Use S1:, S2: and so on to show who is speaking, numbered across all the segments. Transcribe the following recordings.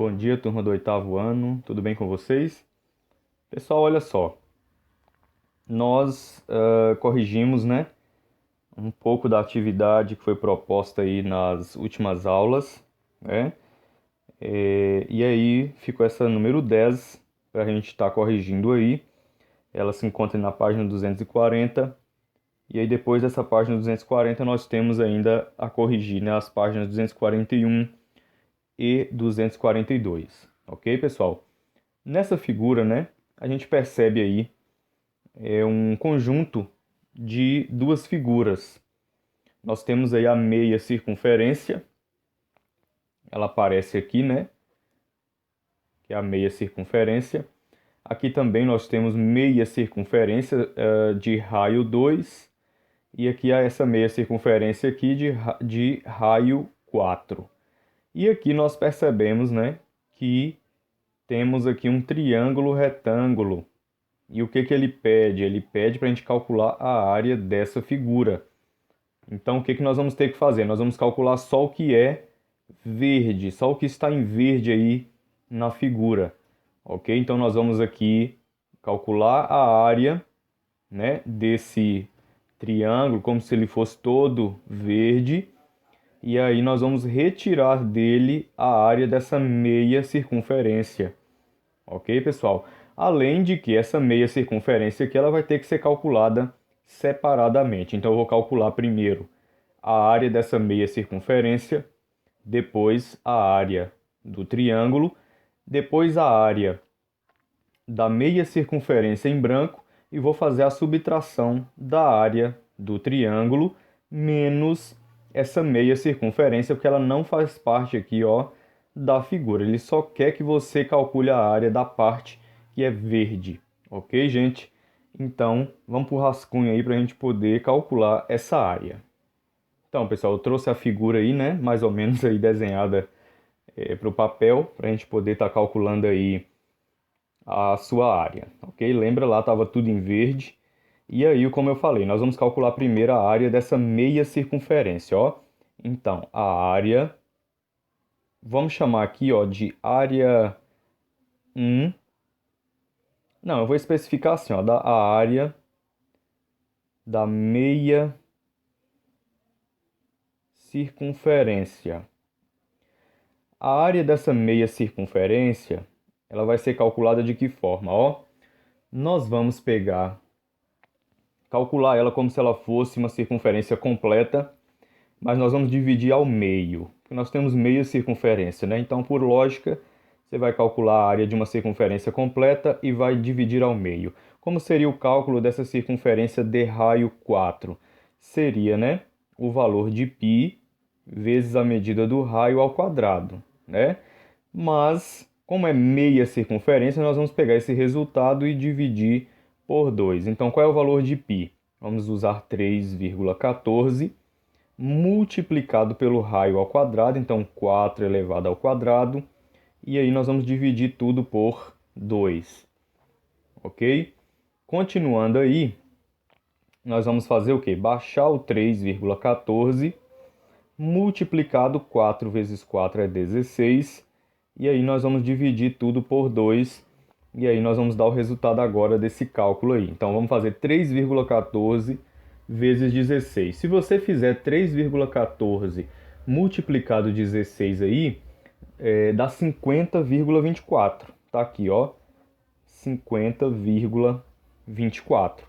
S1: Bom dia, turma do oitavo ano, tudo bem com vocês? Pessoal, olha só, nós corrigimos, né, um pouco da atividade que foi proposta aí nas últimas aulas, né? E aí ficou essa número 10 para a gente estar corrigindo aí. Ela se encontra na página 240, e aí depois dessa página 240 nós temos ainda a corrigir, né, as páginas 241 e 242, ok, pessoal? Nessa figura, né, a gente percebe aí um conjunto de duas figuras. Nós temos aí a meia circunferência, ela aparece aqui, né, que é a meia circunferência. Aqui também nós temos meia circunferência de raio 2, e aqui há essa meia circunferência aqui de raio 4. E aqui nós percebemos, né, que temos aqui um triângulo retângulo. E o que ele pede? Ele pede para a gente calcular a área dessa figura. Então, o que nós vamos ter que fazer? Nós vamos calcular só o que é verde, só o que está em verde aí na figura. Ok? Então, nós vamos aqui calcular a área, né, desse triângulo, como se ele fosse todo verde. E aí nós vamos retirar dele a área dessa meia circunferência. Ok, pessoal? Além de que essa meia circunferência aqui ela vai ter que ser calculada separadamente. Então eu vou calcular primeiro a área dessa meia circunferência, depois a área do triângulo, depois a área da meia circunferência em branco e vou fazer a subtração da área do triângulo menos essa meia circunferência, porque ela não faz parte aqui, ó, da figura. Ele só quer que você calcule a área da parte que é verde. Ok, gente? Então, vamos para o rascunho aí para a gente poder calcular essa área. Então, pessoal, eu trouxe a figura aí, né? Mais ou menos aí desenhada para o papel, para a gente poder estar calculando aí a sua área, ok? Lembra lá, estava tudo em verde. E aí, como eu falei, nós vamos calcular primeiro a área dessa meia circunferência, ó. Então, a área, vamos chamar aqui, ó, de área 1. Não, eu vou especificar assim, ó, a área da meia circunferência. A área dessa meia circunferência, ela vai ser calculada de que forma, ó? Nós vamos calcular ela como se ela fosse uma circunferência completa, mas nós vamos dividir ao meio, porque nós temos meia circunferência, né? Então, por lógica, você vai calcular a área de uma circunferência completa e vai dividir ao meio. Como seria o cálculo dessa circunferência de raio 4? Seria, né, o valor de π vezes a medida do raio ao quadrado, né? Mas, como é meia circunferência, nós vamos pegar esse resultado e dividir por 2. Então, qual é o valor de π? Vamos usar 3,14 multiplicado pelo raio ao quadrado, então 4 elevado ao quadrado, e aí nós vamos dividir tudo por 2, ok? Continuando aí, nós vamos fazer o quê? Baixar o 3,14, multiplicado 4 vezes 4 é 16, e aí nós vamos dividir tudo por 2, e aí nós vamos dar o resultado agora desse cálculo aí. Então vamos fazer 3,14 vezes 16. Se você fizer 3,14 multiplicado 16 aí, dá 50,24. Tá aqui, ó, 50,24.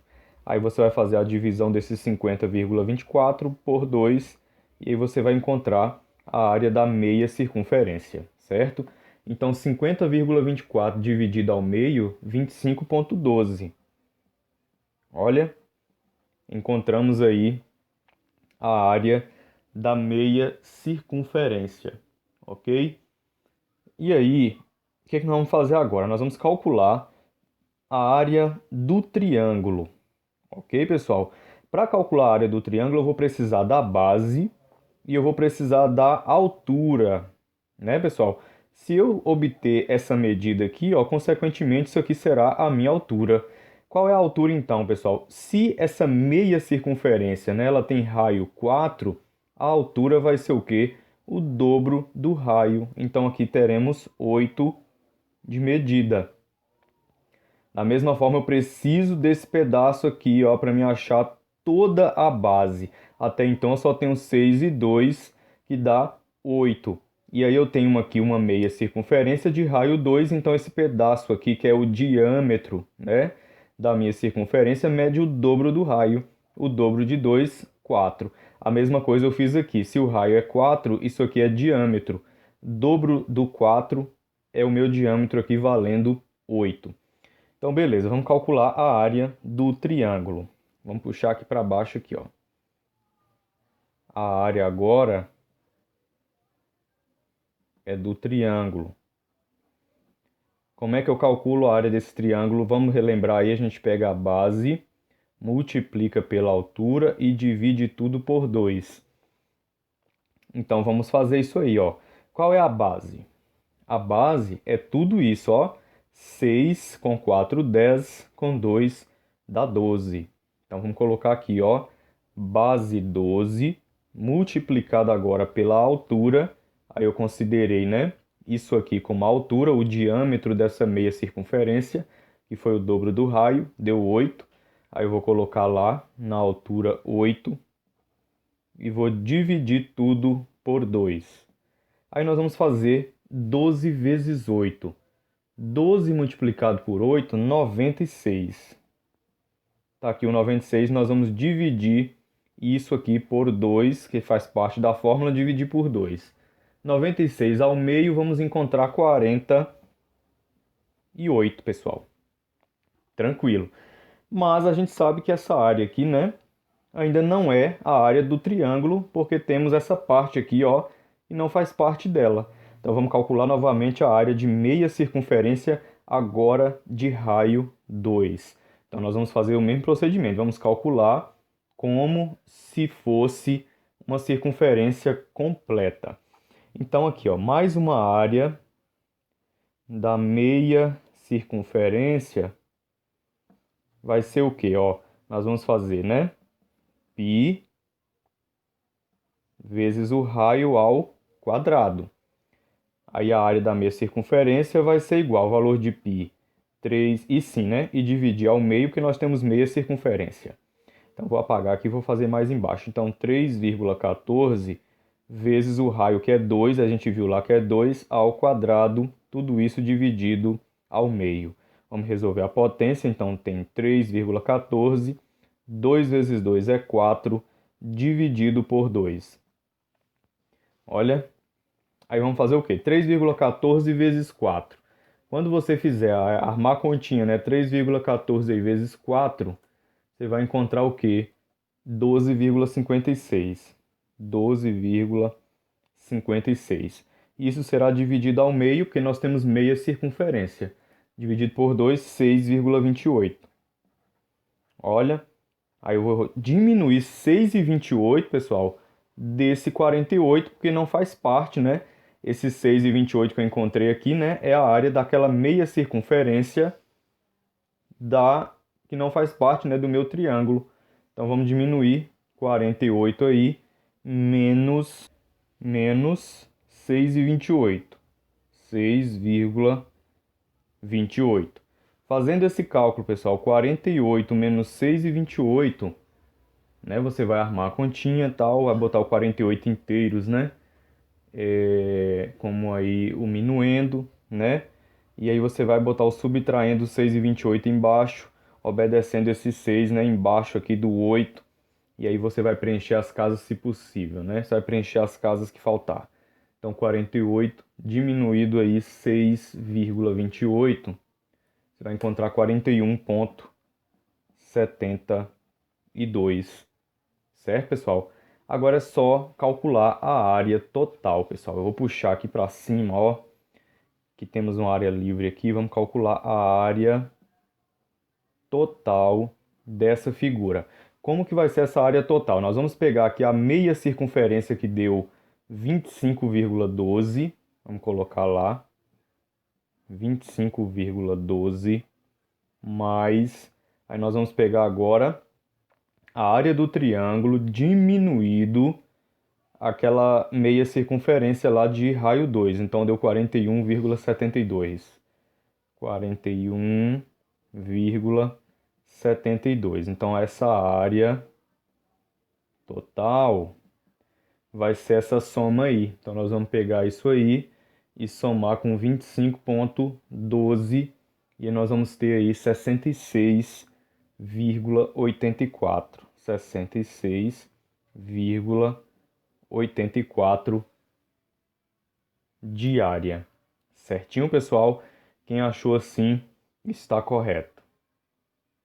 S1: Aí você vai fazer a divisão desses 50,24 por 2 e aí você vai encontrar a área da meia circunferência, certo? Então 50,24 dividido ao meio, 25,12. Olha, encontramos aí a área da meia circunferência, ok? E aí, o que nós vamos fazer agora? Nós vamos calcular a área do triângulo, ok, pessoal? Para calcular a área do triângulo, eu vou precisar da base e eu vou precisar da altura, né, pessoal? Se eu obter essa medida aqui, ó, consequentemente, isso aqui será a minha altura. Qual é a altura então, pessoal? Se essa meia circunferência, né, ela tem raio 4, a altura vai ser o quê? o dobro do raio. Então aqui teremos 8 de medida. Da mesma forma, eu preciso desse pedaço aqui, ó, para me achar toda a base. Até então eu só tenho 6 e 2, que dá 8. E aí eu tenho aqui uma meia circunferência de raio 2, então esse pedaço aqui, que é o diâmetro, né, da minha circunferência, mede o dobro do raio. O dobro de 2, 4. A mesma coisa eu fiz aqui. Se o raio é 4, isso aqui é diâmetro. Dobro do 4 é o meu diâmetro aqui valendo 8. Então, beleza, vamos calcular a área do triângulo. Vamos puxar aqui para baixo aqui, ó. A área agora é do triângulo. Como é que eu calculo a área desse triângulo? Vamos relembrar aí, a gente pega a base, multiplica pela altura e divide tudo por 2. Então, vamos fazer isso aí, ó. Qual é a base? A base é tudo isso, ó. 6 com 4, 10, com 2 dá 12. Então vamos colocar aqui, ó, base 12 multiplicado agora pela altura. Aí eu considerei, né, isso aqui como a altura, o diâmetro dessa meia circunferência, que foi o dobro do raio, deu 8. Aí eu vou colocar lá na altura 8 e vou dividir tudo por 2. Aí nós vamos fazer 12 vezes 8. 12 multiplicado por 8, 96. Tá aqui o 96, nós vamos dividir isso aqui por 2, que faz parte da fórmula, dividir por 2. 96 ao meio, vamos encontrar 48, pessoal. Tranquilo. Mas a gente sabe que essa área aqui, né, ainda não é a área do triângulo, porque temos essa parte aqui, ó, e não faz parte dela. Então vamos calcular novamente a área de meia circunferência, agora de raio 2. Então nós vamos fazer o mesmo procedimento, vamos calcular como se fosse uma circunferência completa. Então aqui, ó, mais uma área da meia circunferência vai ser o quê? Ó, nós vamos fazer, né? Π vezes o raio ao quadrado. Aí a área da meia circunferência vai ser igual ao valor de π 3, e sim, né? E dividir ao meio, que nós temos meia circunferência. Então vou apagar aqui e vou fazer mais embaixo. Então 3,14 vezes o raio, que é 2, a gente viu lá que é 2, ao quadrado, tudo isso dividido ao meio. Vamos resolver a potência, então tem 3,14, 2 vezes 2 é 4, dividido por 2. Olha, aí vamos fazer o quê? 3,14 vezes 4. Quando você fizer, armar a continha, né? 3,14 vezes 4, você vai encontrar o quê? 12,56. 12,56. Isso será dividido ao meio, porque nós temos meia circunferência. Dividido por 2, 6,28. Olha, aí eu vou diminuir 6,28, pessoal, desse 48, porque não faz parte, né? Esse 6,28 que eu encontrei aqui, né, é a área daquela meia circunferência que não faz parte, né, do meu triângulo. Então vamos diminuir 48 aí, menos 6,28. 6,28. Fazendo esse cálculo, pessoal, 48 menos 6,28, né? Você vai armar a continha e tal, vai botar o 48 inteiros, né? Como aí o minuendo, né? E aí você vai botar o subtraindo 6,28 embaixo, obedecendo esse 6, né? Embaixo aqui do 8. E aí você vai preencher as casas se possível, né? Você vai preencher as casas que faltar. Então 48 diminuído aí 6,28, você vai encontrar 41,72. Certo, pessoal? Agora é só calcular a área total, pessoal. Eu vou puxar aqui para cima, ó, que temos uma área livre aqui. Vamos calcular a área total dessa figura. Como que vai ser essa área total? Nós vamos pegar aqui a meia circunferência que deu 25,12. Vamos colocar lá. 25,12 mais... Aí nós vamos pegar agora a área do triângulo diminuído aquela meia circunferência lá de raio 2. Então deu 41,72. 41,72. Então essa área total vai ser essa soma aí. Então nós vamos pegar isso aí e somar com 25,12 e nós vamos ter aí 66,84. 66,84 diária. Certinho, pessoal? Quem achou assim está correto.